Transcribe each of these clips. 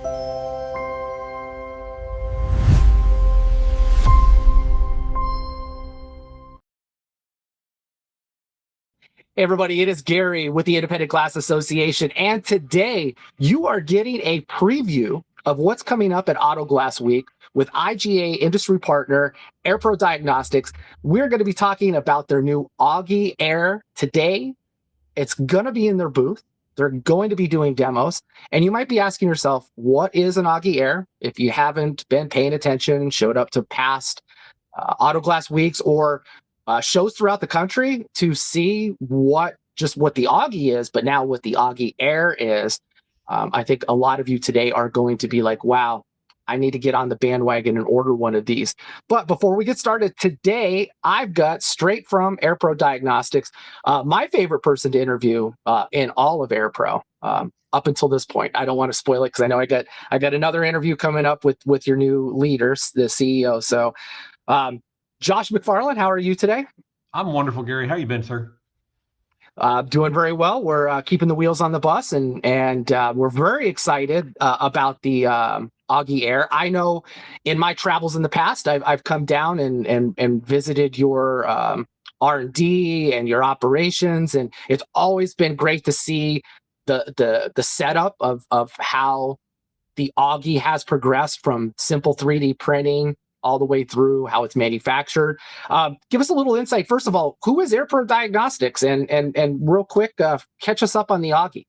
Hey everybody, it is Gary with the Independent Glass Association, and today you are getting a preview of what's coming up at Auto Glass Week with IGA Industry Partner AirPro Diagnostics. We're going to be talking about their new Auggie Air today. It's going to be in their booth. They're going to be doing demos, and you might be asking yourself, what is an Auggie Air? If you haven't been paying attention, showed up to past Auto Glass Weeks or shows throughout the country to see what the Auggie is, but now what the Auggie Air is. I think a lot of you today are going to be like, wow, I need to get on the bandwagon and order one of these. But before we get started today, I've got straight from AirPro Diagnostics, my favorite person to interview in all of AirPro. Up until this point, I don't want to spoil it because I know I got another interview coming up with your new leaders, the CEO. So Josh McFarlin, how are you today? I'm wonderful, Gary. How you been, sir? Doing very well. We're keeping the wheels on the bus, and we're very excited about the Auggie Air. I know in my travels in the past, I've come down and visited your R&D and your operations, and it's always been great to see the setup of how the Auggie has progressed from simple 3D printing all the way through how it's manufactured. Give us a little insight. First of all, who is AirPro Diagnostics? And real quick, catch us up on the Auggie.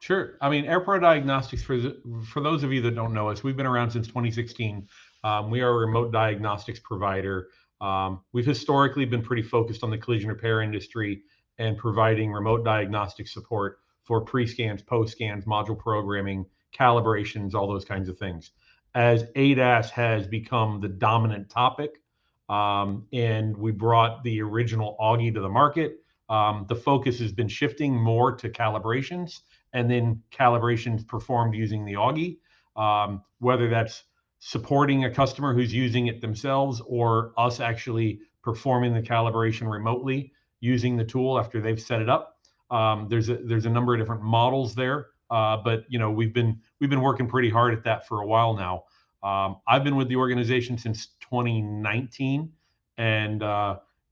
Sure. I mean, AirPro Diagnostics, for those of you that don't know us, we've been around since 2016. We are a remote diagnostics provider. We've historically been pretty focused on the collision repair industry and providing remote diagnostic support for pre-scans, post-scans, module programming, calibrations, all those kinds of things. As ADAS has become the dominant topic, and we brought the original Auggie to the market, the focus has been shifting more to calibrations, and then calibrations performed using the Auggie, whether that's supporting a customer who's using it themselves or us actually performing the calibration remotely using the tool after they've set it up. There's a number of different models there. But we've been working pretty hard at that for a while now. I've been with the organization since 2019, and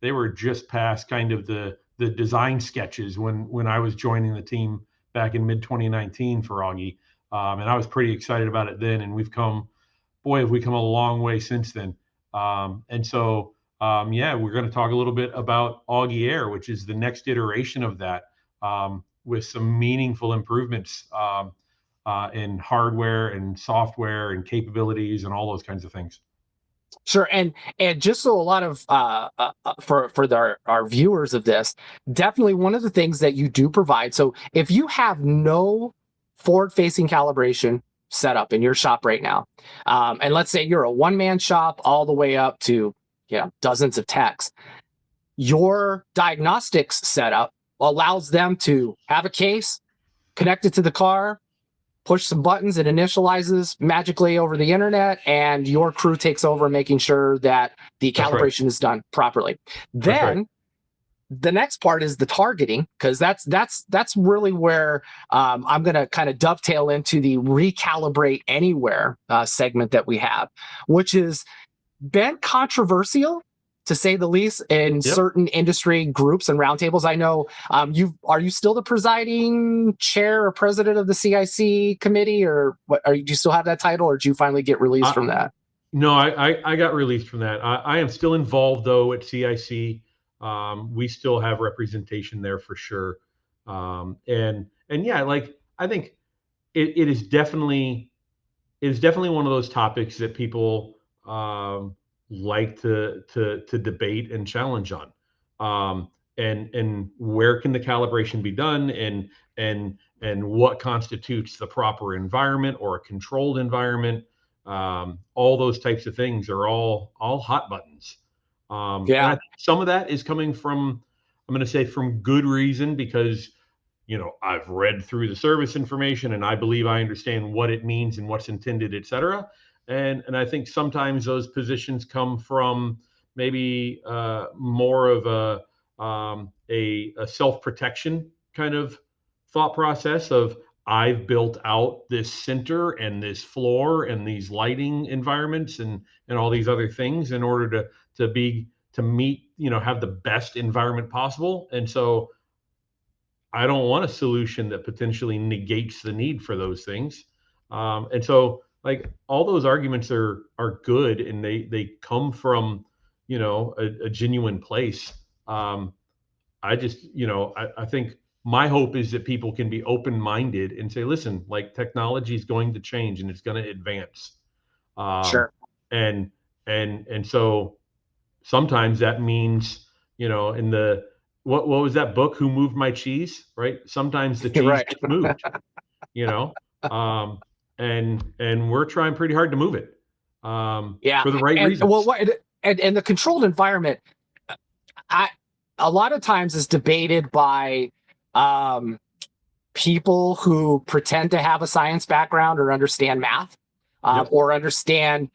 they were just past kind of the design sketches when I was joining the team back in mid 2019 for Auggie, and I was pretty excited about it then. And have we come a long way since then. And so we're going to talk a little bit about Auggie Air, which is the next iteration of that. With some meaningful improvements in hardware and software and capabilities and all those kinds of things. Sure, and just so a lot of for our viewers of this, definitely one of the things that you do provide. So if you have no forward-facing calibration set up in your shop right now, and let's say you're a one-man shop all the way up to dozens of techs, your diagnostics setup allows them to have a case, connect it to the car, push some buttons, it initializes magically over the internet, and your crew takes over making sure that the calibration is done properly. Then the next part is the targeting, because that's really where I'm going to kind of dovetail into the Recalibrate Anywhere segment that we have, which is been controversial, to say the least, in certain industry groups and roundtables. I know are you still the presiding chair or president of the CIC committee, or what? Do you still have that title, or did you finally get released from that? No, I got released from that. I am still involved though at CIC. We still have representation there for sure. And yeah, like I think it is definitely one of those topics that people like to debate and challenge on, and where can the calibration be done, and what constitutes the proper environment or a controlled environment. All those types of things are all hot buttons. And I think some of that is coming from, I'm going to say, from good reason, because I've read through the service information and I believe I understand what it means and what's intended, et cetera. And I think sometimes those positions come from maybe more of a self-protection kind of thought process of, I've built out this center and this floor and these lighting environments and all these other things in order to meet, have the best environment possible. And so I don't want a solution that potentially negates the need for those things. And so like all those arguments are good, and they come from, a genuine place. I just, I think my hope is that people can be open-minded and say, listen, like technology is going to change and it's going to advance. Um, Sure. and, and so sometimes that means, in what was that book, Who Moved My Cheese? Right. Sometimes the cheese Right. gets moved, you know, um, and we're trying pretty hard to move it, Yeah. for the right And well, reasons. and the controlled environment, I a lot of times is debated by um, people who pretend to have a science background or understand math. Yep. Or understand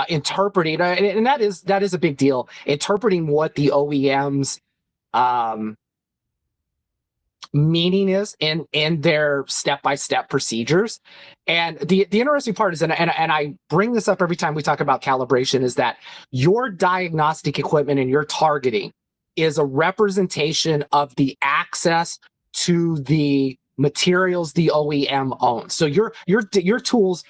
interpreting, and that is a big deal. Interpreting what the OEMs um, meaning is in their step-by-step procedures. And the interesting part is, and I bring this up every time we talk about calibration, is that your diagnostic equipment and your targeting is a representation of the access to the materials the OEM owns. So your tools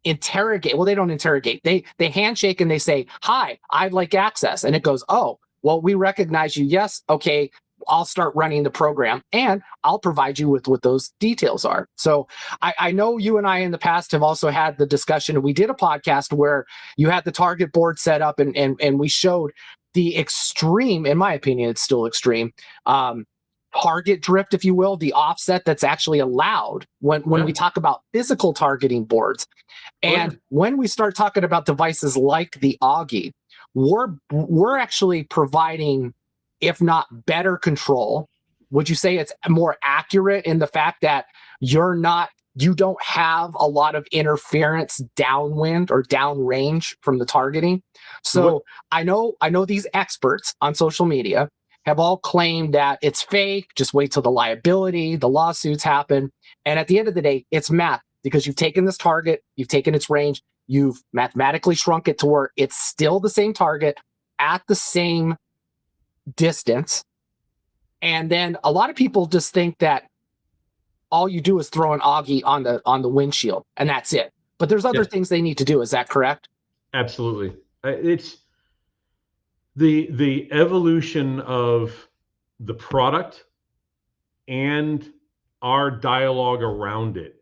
interrogate, well, they don't interrogate, they handshake and they say, hi, I'd like access, and it goes, oh, well, we recognize you, yes, okay, I'll start running the program and I'll provide you with what those details are. So I know you and I in the past have also had the discussion. We did a podcast where you had the target board set up, and we showed the extreme, in my opinion, it's still extreme, target drift, if you will, the offset that's actually allowed when we Yeah. talk about physical targeting boards. Oh, yeah. And when we start talking about devices like the Auggie, we're actually providing, if not better control. Would you say it's more accurate in the fact that you don't have a lot of interference downwind or downrange from the targeting? What So I know these experts on social media have all claimed that it's fake. Just wait till the liability, the lawsuits happen. And at the end of the day, it's math, because you've taken this target, you've taken its range, you've mathematically shrunk it to where it's still the same target at the same distance. And then a lot of people just think that all you do is throw an Auggie on the windshield and that's it. But there's other Yes, things they need to do. Is that correct? absolutely. It's the evolution of the product and our dialogue around it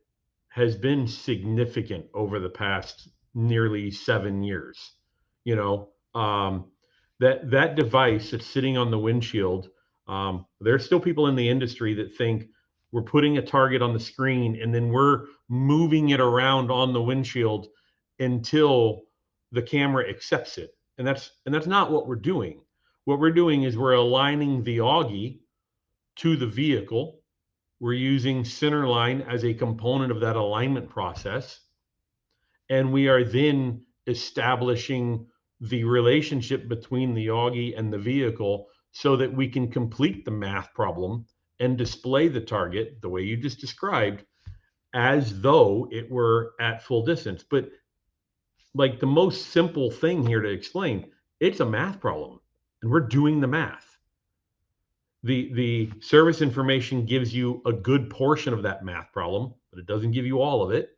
has been significant over the past nearly 7 years. You know, that device that's sitting on the windshield, there's still people in the industry that think we're putting a target on the screen and then we're moving it around on the windshield until the camera accepts it. And that's not what we're doing. What we're doing is we're aligning the Auggie to the vehicle. We're using centerline as a component of that alignment process. And we are then establishing the relationship between the Auggie and the vehicle so that we can complete the math problem and display the target the way you just described as though it were at full distance. But like the most simple thing here to explain, it's a math problem and we're doing the math. The service information gives you a good portion of that math problem, but it doesn't give you all of it.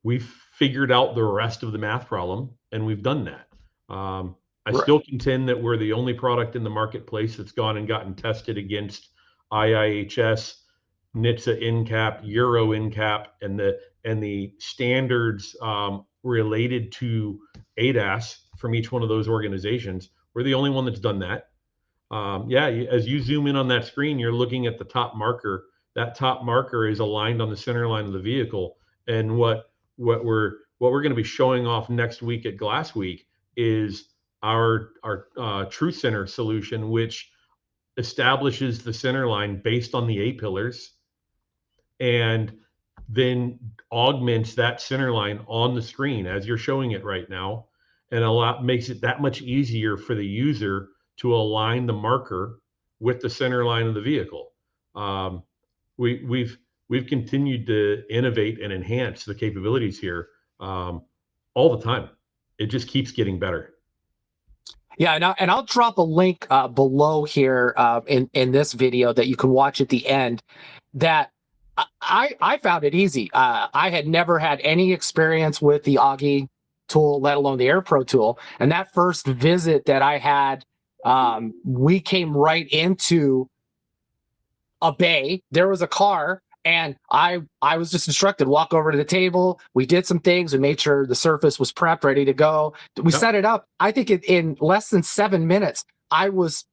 We've figured out the rest of the math problem, and we've done that. I Right. still contend that we're the only product in the marketplace that's gone and gotten tested against IIHS, NHTSA NCAP, Euro NCAP, and the standards related to ADAS from each one of those organizations. We're the only one that's done that. As you zoom in on that screen, you're looking at the top marker. That top marker is aligned on the center line of the vehicle. And what we're going to be showing off next week at Glass Week is our TruCenter solution, which establishes the center line based on the A pillars, and then augments that center line on the screen as you're showing it right now, and makes it that much easier for the user to align the marker with the center line of the vehicle. We've we've continued to innovate and enhance the capabilities here all the time. It just keeps getting better. Yeah, and I'll drop a link below here in this video that you can watch at the end. That I found it easy. I had never had any experience with the Auggie tool, let alone the AirPro tool. And that first visit that I had, we came right into a bay. There was a car, and I was just instructed, walk over to the table. We did some things. We made sure the surface was prepped, ready to go. We set it up. I think in less than 7 minutes, I was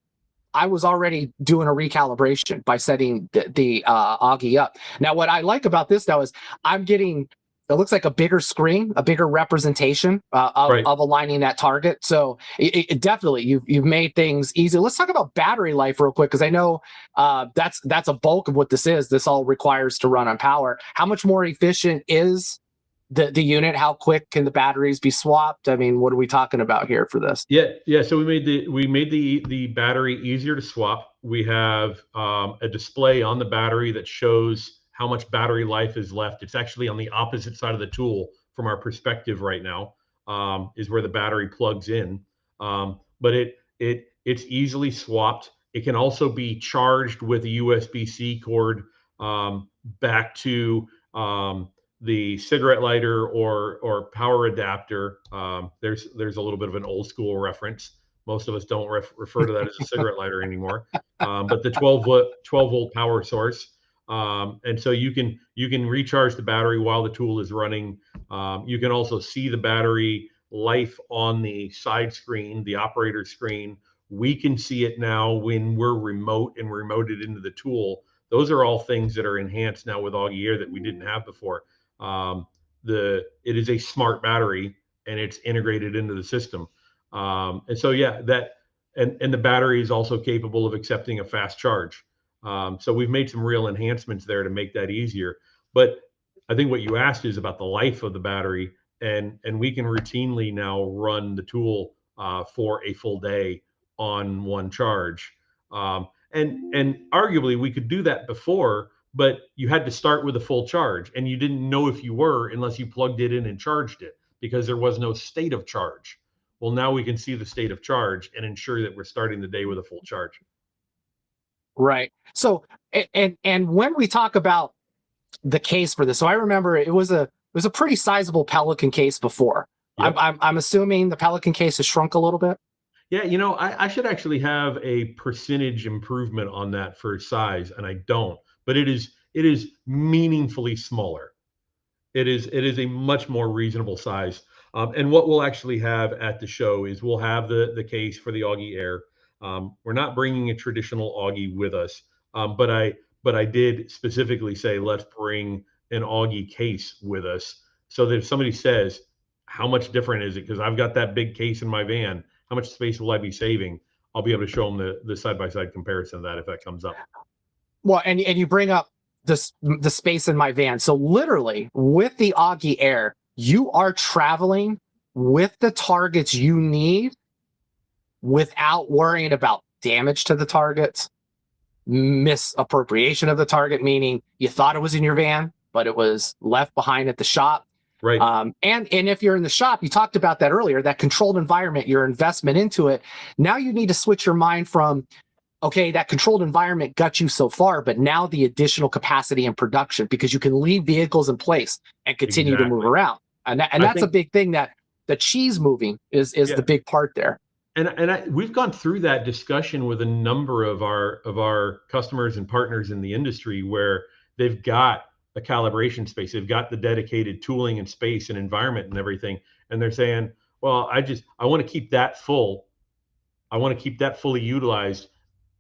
already doing a recalibration by setting the Auggie up. Now, what I like about this now is I'm getting, it looks like a bigger screen, a bigger representation of aligning that target. So it definitely, you've made things easy. Let's talk about battery life real quick, because I know that's a bulk of what this is. This all requires to run on power. How much more efficient is the unit? How quick can the batteries be swapped? I mean, what are we talking about here for this? Yeah. So we made the battery easier to swap. We have a display on the battery that shows how much battery life is left. It's actually on the opposite side of the tool from our perspective right now, is where the battery plugs in. But it's easily swapped. It can also be charged with a USB-C cord back to the cigarette lighter or power adapter. There's a little bit of an old school reference. Most of us don't refer to that as a cigarette lighter anymore. But the 12 volt power source. And so you can recharge the battery while the tool is running. You can also see the battery life on the side screen, the operator screen. We can see it now when we're remote and remoted into the tool. Those are all things that are enhanced now with Auggie Air that we didn't have before. It is a smart battery and it's integrated into the system. And so yeah, and the battery is also capable of accepting a fast charge. So we've made some real enhancements there to make that easier. But I think what you asked is about the life of the battery, and we can routinely now run the tool for a full day on one charge. And arguably we could do that before, but you had to start with a full charge, and you didn't know if you were unless you plugged it in and charged it, because there was no state of charge. Well, now we can see the state of charge and ensure that we're starting the day with a full charge. Right. So, and when we talk about the case for this, so I remember it was a pretty sizable Pelican case before. Yep. I'm assuming the Pelican case has shrunk a little bit. Yeah, I should actually have a percentage improvement on that for size, and I don't. But it is meaningfully smaller. It is a much more reasonable size. And what we'll actually have at the show is we'll have the case for the Auggie Air. We're not bringing a traditional Auggie with us, but I did specifically say let's bring an Auggie case with us, so that if somebody says how much different is it, because I've got that big case in my van, how much space will I be saving? I'll be able to show them the side-by-side comparison of that if that comes up. Well, and you bring up the space in my van. So literally with the Auggie Air, you are traveling with the targets you need without worrying about damage to the targets, misappropriation of the target, meaning you thought it was in your van, but it was left behind at the shop. Right. And if you're in the shop, you talked about that earlier, that controlled environment, your investment into it. Now you need to switch your mind from, okay, that controlled environment got you so far, but now the additional capacity and production, because you can leave vehicles in place and continue to move around. And that's a big thing, that the cheese moving is the big part there. And we've gone through that discussion with a number of our customers and partners in the industry, where they've got a calibration space, they've got the dedicated tooling and space and environment and everything, and they're saying, well, I want to keep that full. I want to keep that fully utilized.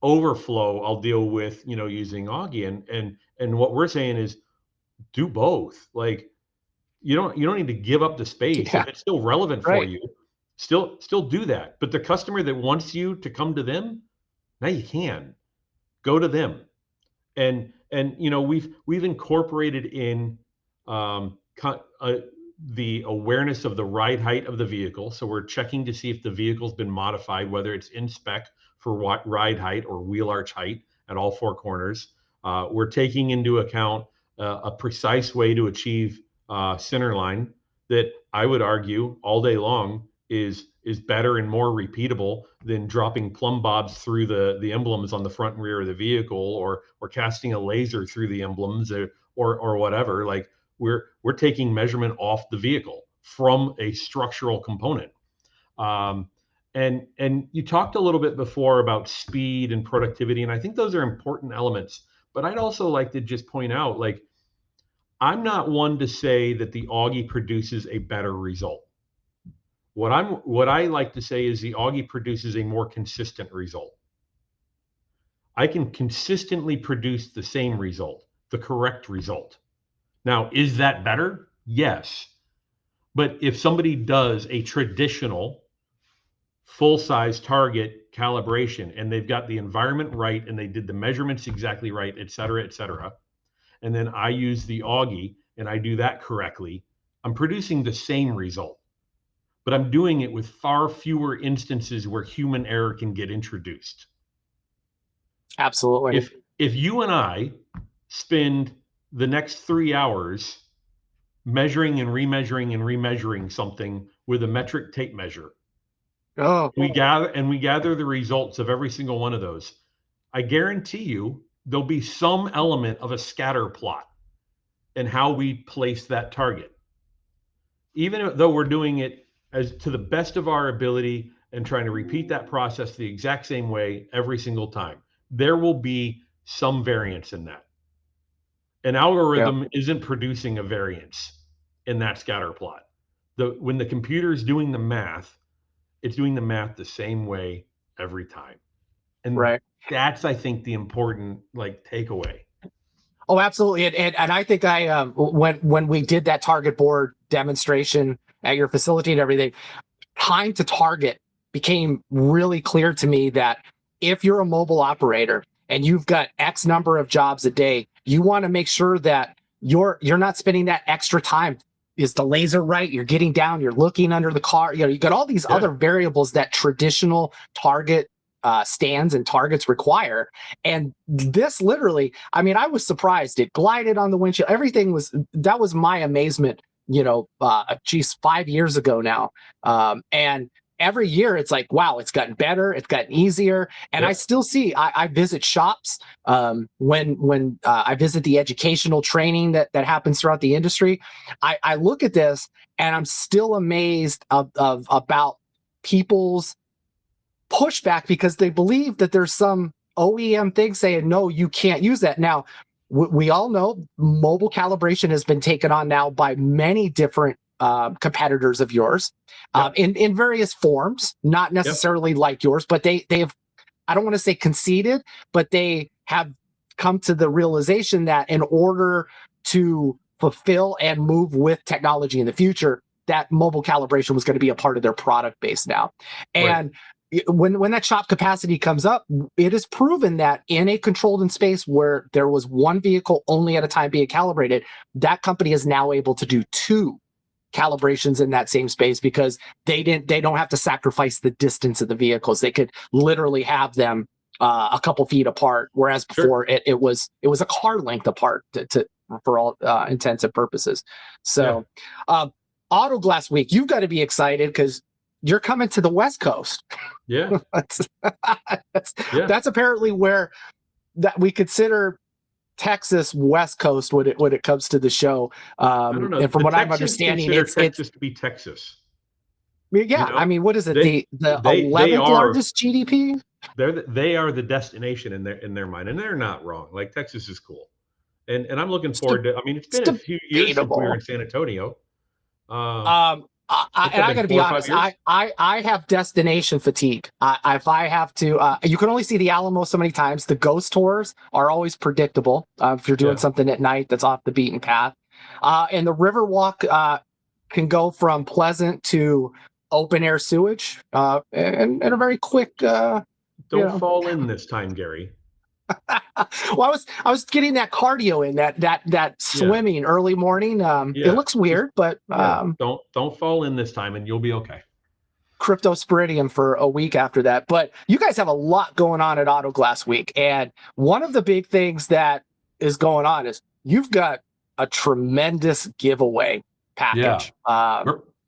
Overflow I'll deal with, using Auggie. And what we're saying is do both. Like, you don't need to give up the space. If it's still relevant for you, still do that. But the customer that wants you to come to them, now you can go to them. And we've incorporated in the awareness of the ride height of the vehicle. So we're checking to see if the vehicle's been modified, whether it's in spec for ride height or wheel arch height at all four corners. We're taking into account a precise way to achieve center line that I would argue all day long is better and more repeatable than dropping plumb bobs through the emblems on the front and rear of the vehicle, or casting a laser through the emblems, or whatever. Like, we're taking measurement off the vehicle from a structural component. And you talked a little bit before about speed and productivity, and I think those are important elements. But I'd also like to just point out, like, I'm not one to say that the Auggie produces a better result. What I like to say is the Auggie produces a more consistent result. I can consistently produce the same result, the correct result. Now, is that better? Yes. But if somebody does a traditional full-size target calibration and they've got the environment right and they did the measurements exactly right, et cetera, and then I use the Auggie and I do that correctly, I'm producing the same result, but I'm doing it with far fewer instances where human error can get introduced. Absolutely. If you and I spend the next 3 hours measuring and remeasuring something with a metric tape measure, we gather the results of every single one of those, I guarantee you there'll be some element of a scatter plot in how we place that target. Even though we're doing it as to the best of our ability and trying to repeat that process the exact same way every single time, there will be some variance in that. An algorithm isn't producing a variance in that scatter plot. When the computer is doing the math, it's doing the math the same way every time. And that's, I think, the important takeaway. Oh, absolutely. And I think when we did that target board demonstration at your facility and everything, time to target became really clear to me that if you're a mobile operator and you've got X number of jobs a day, you want to make sure that you're not spending that extra time. Is the laser right? You're getting down, you're looking under the car. You got all these other variables that traditional target stands and targets require. And this literally, I mean, I was surprised. It glided on the windshield. Everything that was my amazement, 5 years ago now. And every year it's like, wow, it's gotten better. It's gotten easier. And I still see, I visit shops when I visit the educational training that happens throughout the industry. I look at this and I'm still amazed about people's pushback because they believe that there's some OEM thing saying, no, you can't use that. Now, we all know mobile calibration has been taken on now by many different competitors of yours in various forms, not necessarily like yours, but they have, I don't want to say conceded, but they have come to the realization that in order to fulfill and move with technology in the future, that mobile calibration was going to be a part of their product base now. And when that shop capacity comes up, it is proven that in a controlled space where there was one vehicle only at a time being calibrated, that company is now able to do 2 calibrations in that same space because they don't have to sacrifice the distance of the vehicles. They could literally have them a couple feet apart, whereas before it was a car length apart for all intents and purposes. So Auto Glass Week, you've got to be excited because you're coming to the West Coast. Yeah. That's apparently where that we consider Texas West Coast when it comes to the show. I don't know. And from what I'm understanding, it's Texas to be Texas. Yeah, I mean, what is it? The 11th largest GDP? They are the destination in their mind, and they're not wrong. Like, Texas is cool, and I'm looking forward to. I mean, it's been a few years since we were in San Antonio. I got to be honest. I have destination fatigue. If I have to, you can only see the Alamo so many times. The ghost tours are always predictable. If you're doing something at night that's off the beaten path, and the Riverwalk can go from pleasant to open air sewage, and a very quick. Don't fall in this time, Gary. Well, I was getting that cardio in that swimming early morning. It looks weird, but don't fall in this time, and you'll be okay. Cryptosporidium for a week after that. But you guys have a lot going on at Auto Glass Week, and one of the big things that is going on is you've got a tremendous giveaway package.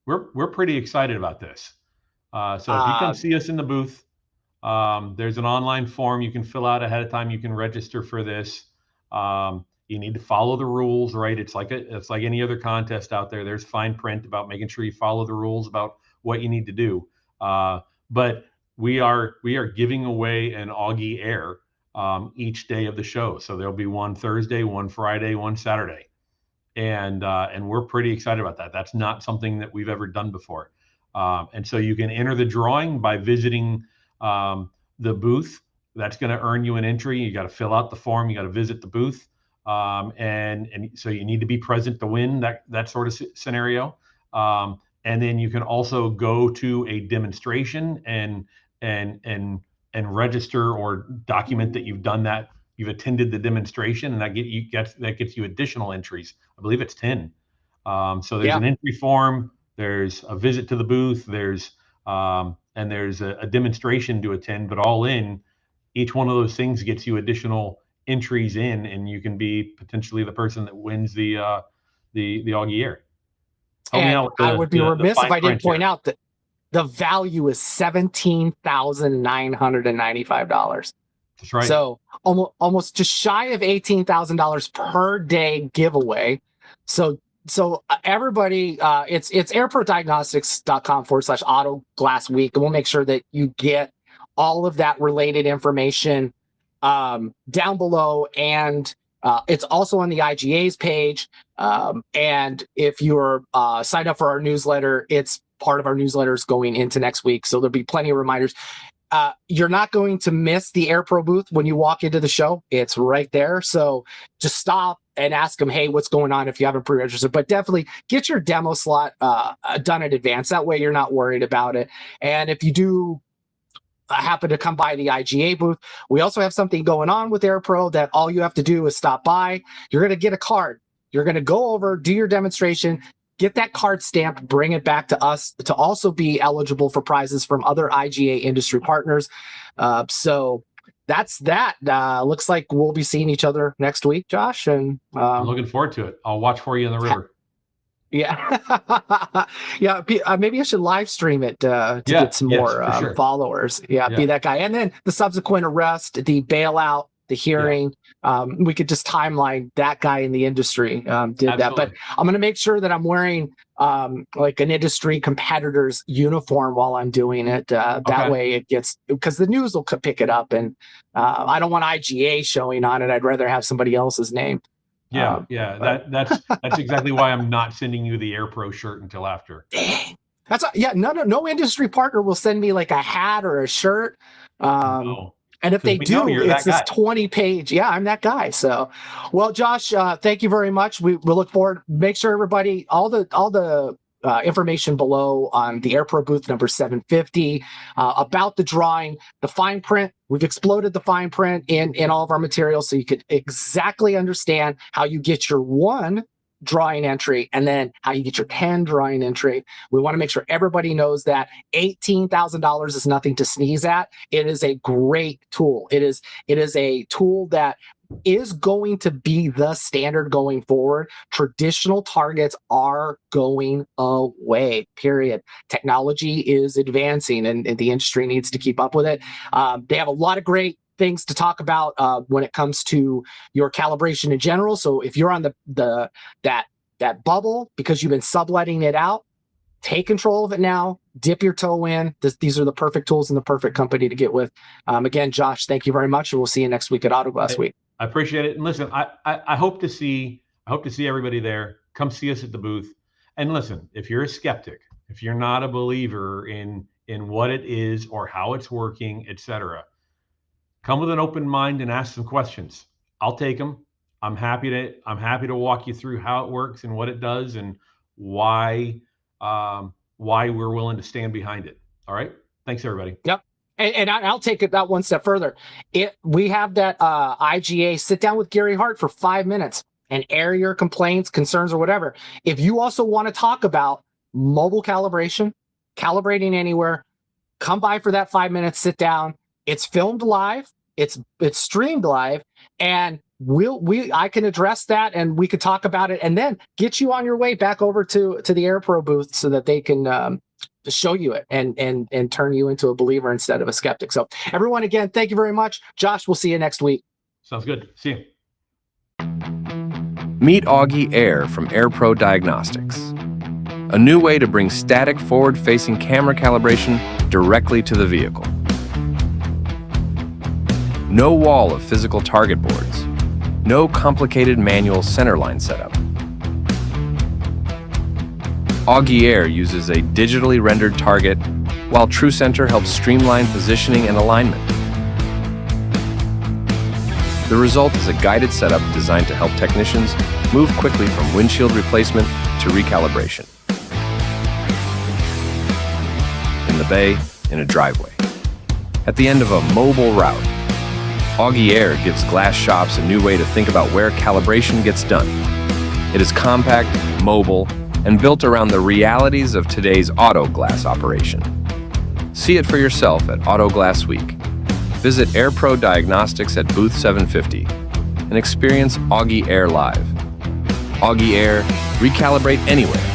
We're pretty excited about this. So if you come see us in the booth, there's an online form you can fill out ahead of time. You can register for this. You need to follow the rules, right? It's like any other contest out there. There's fine print about making sure you follow the rules about what you need to do. But we are giving away an Auggie Air each day of the show. So there'll be one Thursday, one Friday, one Saturday, and we're pretty excited about that. That's not something that we've ever done before. And so you can enter the drawing by visiting the booth. That's going to earn you an entry. You got to fill out the form. You got to visit the booth. And so you need to be present to win that sort of scenario. And then you can also go to a demonstration and register or document that you've attended the demonstration, and that gets you additional entries. I believe it's 10. So there's an entry form, there's a visit to the booth, there's a demonstration to attend, but all in, each one of those things gets you additional entries in, and you can be potentially the person that wins the Auggie Air. And I would be remiss if I didn't point out that the value is $17,995. That's right. So almost just shy of $18,000 per day giveaway. So everybody, it's airprodiagnostics.com/auto glass week, and we'll make sure that you get all of that related information down below, and it's also on the IGA's page. And if you're signed up for our newsletter, it's part of our newsletters going into next week. So there'll be plenty of reminders. You're not going to miss the AirPro booth when you walk into the show. It's right there. So just stop and ask them, hey, what's going on if you haven't pre-registered. But definitely get your demo slot done in advance. That way you're not worried about it. And if you do happen to come by the IGA booth, we also have something going on with AirPro that all you have to do is stop by. You're going to get a card. You're going to go over, do your demonstration, get that card stamped, bring it back to us to also be eligible for prizes from other IGA industry partners. So that's that. Looks like we'll be seeing each other next week, Josh. And I'm looking forward to it. I'll watch for you in the river. Yeah. Yeah. Maybe I should live stream it to get some more followers. Yeah, be that guy. And then the subsequent arrest, the bailout, the hearing, we could just timeline that guy in the industry did Absolutely. That. But I'm going to make sure that I'm wearing like an industry competitor's uniform while I'm doing it. That way it gets, because the news will pick it up, and I don't want IGA showing on it. I'd rather have somebody else's name. That's exactly why I'm not sending you the AirPro shirt until after. Dang. No industry partner will send me like a hat or a shirt. No. And if they do, it's this 20-page. Yeah, I'm that guy. So, well, Josh, thank you very much. We look forward. Make sure everybody, all the information below on the AirPro booth number 750 about the drawing, the fine print. We've exploded the fine print in all of our materials, so you could exactly understand how you get your one drawing entry and then how you get your 10 drawing entry. We want to make sure everybody knows that $18,000 is nothing to sneeze at. It is a great tool. It is a tool that is going to be the standard going forward. Traditional targets are going away, period. Technology is advancing, and the industry needs to keep up with it. They have a lot of great things to talk about when it comes to your calibration in general. So if you're on that bubble because you've been subletting it out, take control of it now. Dip your toe in. These are the perfect tools and the perfect company to get with. Again, Josh, thank you very much, and we'll see you next week at Autoglass Week. I appreciate it. And listen, I hope to see everybody there. Come see us at the booth. And listen, if you're a skeptic, if you're not a believer in what it is or how it's working, etc., come with an open mind and ask some questions. I'll take them. I'm happy to walk you through how it works and what it does and why we're willing to stand behind it. All right. Thanks, everybody. Yep. And I'll take it that one step further. We have that IGA sit down with Gary Hart for 5 minutes and air your complaints, concerns, or whatever. If you also want to talk about mobile calibration, calibrating anywhere, come by for that 5 minutes, sit down. It's filmed live. It's streamed live, and I can address that, and we could talk about it, and then get you on your way back over to the AirPro booth so that they can show you it and turn you into a believer instead of a skeptic. So everyone, again, thank you very much. Josh, we'll see you next week. Sounds good. See you. Meet Auggie Air from AirPro Diagnostics, a new way to bring static forward-facing camera calibration directly to the vehicle. No wall of physical target boards, no complicated manual centerline setup. Auggie Air uses a digitally rendered target, while TruCenter helps streamline positioning and alignment. The result is a guided setup designed to help technicians move quickly from windshield replacement to recalibration. In the bay, in a driveway. At the end of a mobile route, Auggie Air gives glass shops a new way to think about where calibration gets done. It is compact, mobile, and built around the realities of today's auto glass operation. See it for yourself at Auto Glass Week. Visit AirPro Diagnostics at booth 750 and experience Auggie Air live. Auggie Air, recalibrate anywhere.